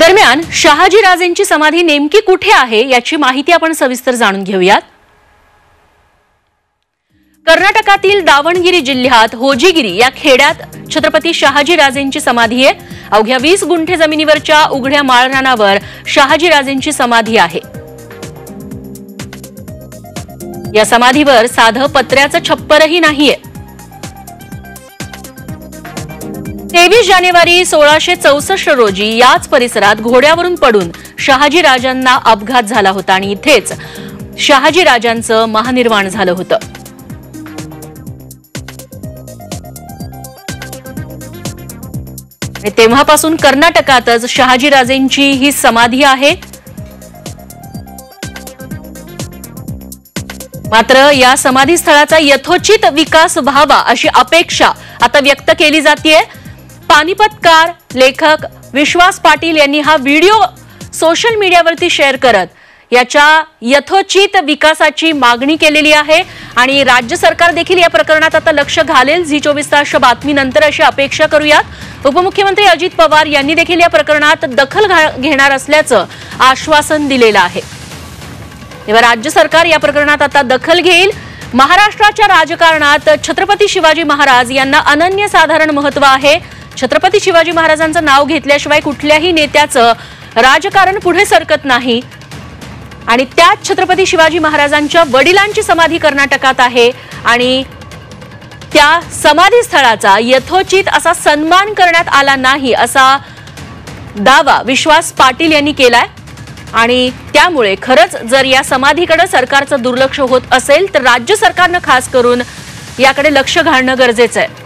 दरम्यान शहाजीराजेंची समाधी नेमकी कुठे आहे याची माहिती आपण सविस्तर जाणून घेऊयात। कर्नाटकातील दावणगिरी जिल्ह्यात होजिगिरी या खेड्यात छत्रपती शहाजीराजेंची समाधी आहे। अवघ्या 20 गुंठे जमिनीवरच्या उघड्या माळरानावर शहाजीराजेंची समाधी आहे। या समाधीवर साधं पत्र्याचं छप्परही नाहीये। 23 जानेवारी 1664 रोजी याच परिसरात घोड्यावरून पडून शहाजीराजांना अपघात झाला होता आणि इथेच शहाजीराजांचं महानिर्वाण झालं होतं। तेव्हापासून कर्नाटकातच शहाजीराजेंची ही समाधी आहे। मात्र या समाधी स्थळाचा यथोचित विकास व्हावा अशी अपेक्षा आता व्यक्त केली जाते। पानिपतकार लेखक विश्वास पाटील यांनी हा व्हिडिओ सोशल मीडियावरती शेअर करत याच्या यथोचित विकासाची मागणी केलेली आहे आणि राज्य सरकार देखील या प्रकरणात आता लक्ष घालेल। झी 24 तासच्या बातमीनंतर अशी अपेक्षा करूयात। उपमुख्यमंत्री अजित पवार यांनी देखील या प्रकरणात दखल घेणार असल्याचं आश्वासन दिलेलं आहे। तेव्हा राज्य सरकार या प्रकरणात आता दखल घेईल। महाराष्ट्राच्या राजकारणात छत्रपती शिवाजी महाराज यांना अनन्यसाधारण महत्त्व आहे। छत्रपती शिवाजी महाराजांचं नाव घेतल्याशिवाय कुठल्याही नेत्याचं राजकारण पुढे सरकत नाही आणि त्याच छत्रपती शिवाजी महाराजांच्या वडिलांची समाधी कर्नाटकात आहे आणि त्या समाधी स्थळाचा यथोचित असा सन्मान करण्यात आला नाही असा दावा विश्वास पाटील यांनी केलाय आणि त्यामुळे खरंच जर या समाधीकडे सरकारचं दुर्लक्ष होत असेल तर राज्य सरकारने खास करून याकडे लक्ष घालणं गरजेचं आहे।